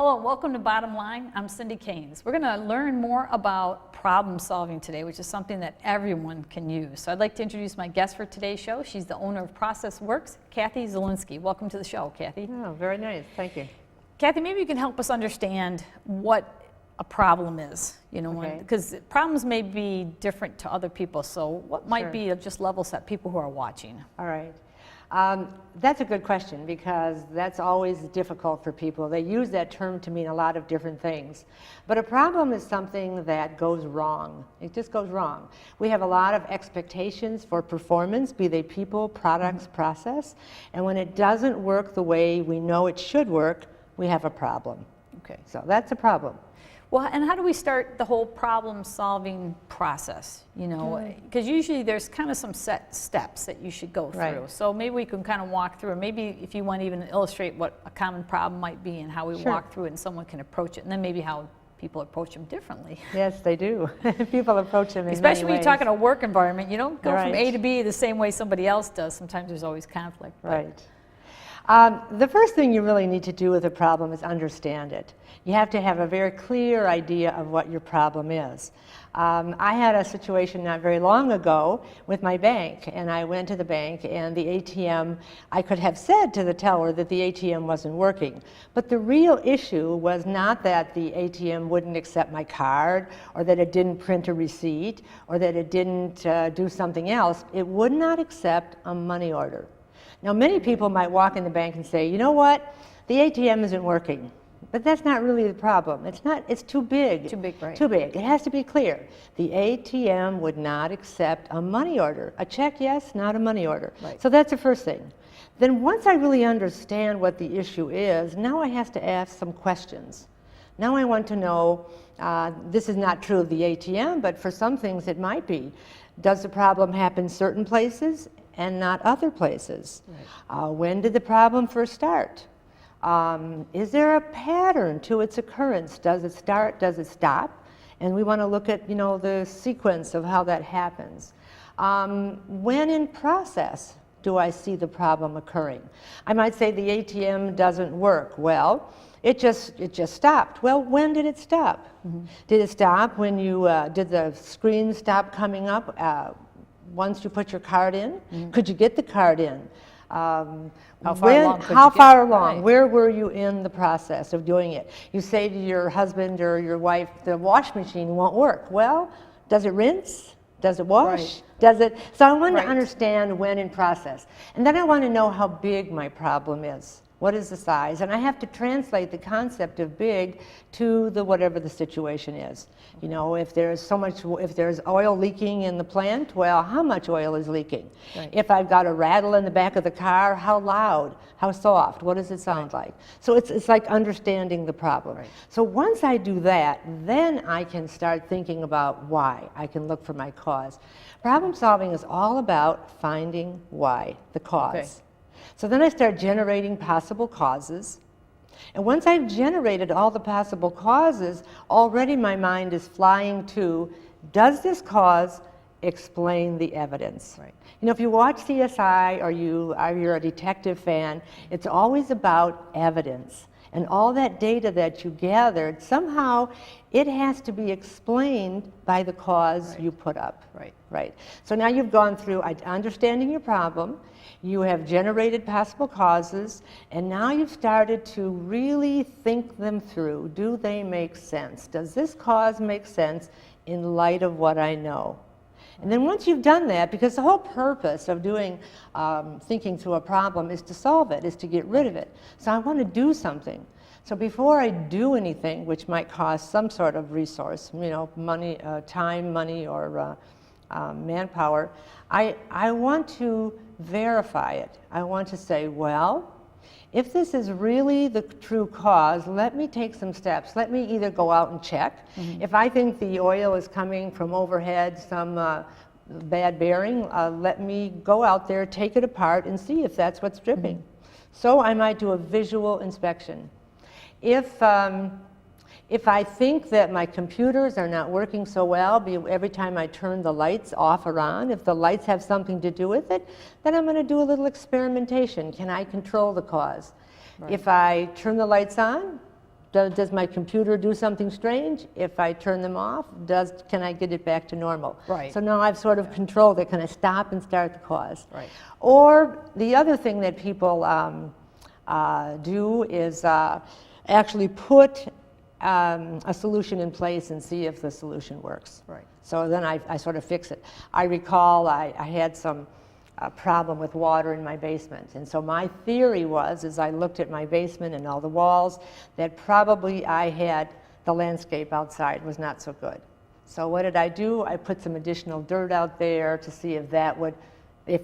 Hello and welcome to Bottom Line. I'm Cindy Keynes. We're going to learn more about problem solving today, which is something that everyone can use. So I'd like to introduce my guest for today's show. She's the owner of ProcessWorks, Kathy Zielinski. Welcome to the show, Kathy. Oh, very nice. Thank you. Kathy, maybe you can help us understand what a problem is, because problems may be different to other people. So what might be just level set people who are watching? All right. That's a good question because that's always difficult for people. They use that term to mean a lot of different things. But a problem is something that goes wrong. It just goes wrong. We have a lot of expectations for performance, be they people, products, process. And when it doesn't work the way we know it should work, we have a problem. Okay. So that's a problem. Well, and how do we start the whole problem-solving process? Because usually there's kind of some set steps that you should go through. Right. So maybe we can kind of walk through, or maybe if you want to even illustrate what a common problem might be and how we walk through it and someone can approach it, and then maybe how people approach them differently. Yes, they do. People approach them in Especially when many you talk ways. in a work environment, you don't go from Right. A to B the same way somebody else does. Sometimes there's always conflict. Right. The first thing you really need to do with a problem is understand it. You have to have a very clear idea of what your problem is. I had a situation not very long ago with my bank, and I went to the bank and the ATM, I could have said to the teller that the ATM wasn't working. But the real issue was not that the ATM wouldn't accept my card, or that it didn't print a receipt, or that it didn't do something else. It would not accept a money order. Now, many people might walk in the bank and say, you know what, the ATM isn't working. But that's not really the problem. It's too big. Too big, right. Too big. It has to be clear. The ATM would not accept a money order. A check, yes, not a money order. Right. So that's the first thing. Then once I really understand what the issue is, now I have to ask some questions. Now I want to know, this is not true of the ATM, but for some things it might be. Does the problem happen certain places and not other places? Right. When did the problem first start? Is there a pattern to its occurrence? Does it start? Does it stop? And we want to look at, the sequence of how that happens. When in process do I see the problem occurring? I might say the ATM doesn't work. Well, it just stopped. Well, when did it stop? Mm-hmm. Did it stop when you did the screen stop coming up? Once you put your card in? Mm-hmm. Could you get the card in? How far along? Right. Where were you in the process of doing it? You say to your husband or your wife, the wash machine won't work. Well, does it rinse? Does it wash? Right. Does it? So I want to understand when in process. And then I want to know how big my problem is. What is the size? And I have to translate the concept of big to whatever the situation is. If there's oil leaking in the plant, well, how much oil is leaking? Right. If I've got a rattle in the back of the car, how loud? How soft? What does it sound like? So it's like understanding the problem. Right. So once I do that, then I can start thinking about why. I can look for my cause. Problem solving is all about finding why, the cause. Okay. So then I start generating possible causes. And once I've generated all the possible causes, already my mind is flying to, does this cause explain the evidence? Right. If you watch CSI or you're a detective fan, it's always about evidence. And all that data that you gathered, somehow it has to be explained by the cause you put up. Right. Right. So now you've gone through understanding your problem, you have generated possible causes, and now you've started to really think them through. Do they make sense? Does this cause make sense in light of what I know? And then once you've done that, because the whole purpose of doing thinking through a problem is to solve it, is to get rid of it. So I want to do something. So before I do anything, which might cost some sort of resource, money, time, money, or manpower, I want to verify it. I want to say, well, if this is really the true cause, let me take some steps. Let me either go out and check. Mm-hmm. If I think the oil is coming from overhead, some bad bearing, let me go out there, take it apart, and see if that's what's dripping. Mm-hmm. So I might do a visual inspection. If I think that my computers are not working so well, every time I turn the lights off or on, if the lights have something to do with it, then I'm going to do a little experimentation. Can I control the cause? Right. If I turn the lights on, Does my computer do something strange? If I turn them off, can I get it back to normal? Right. So now I've sort of controlled it. Can I stop and start the cause? Right. Or the other thing that people do is actually put a solution in place and see if the solution works. Right. So then I sort of fix it. I recall I had some problem with water in my basement. And so my theory was, as I looked at my basement and all the walls, that probably the landscape outside was not so good. So what did I do? I put some additional dirt out there to see if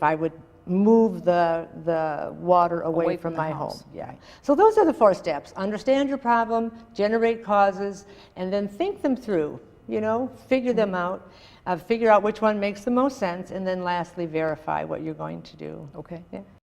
I would move the water away from the my house. home. Yeah. So those are the 4 steps. Understand your problem, generate causes, and then think them through, figure them out. Figure out which one makes the most sense, and then lastly, verify what you're going to do. Okay. Yeah.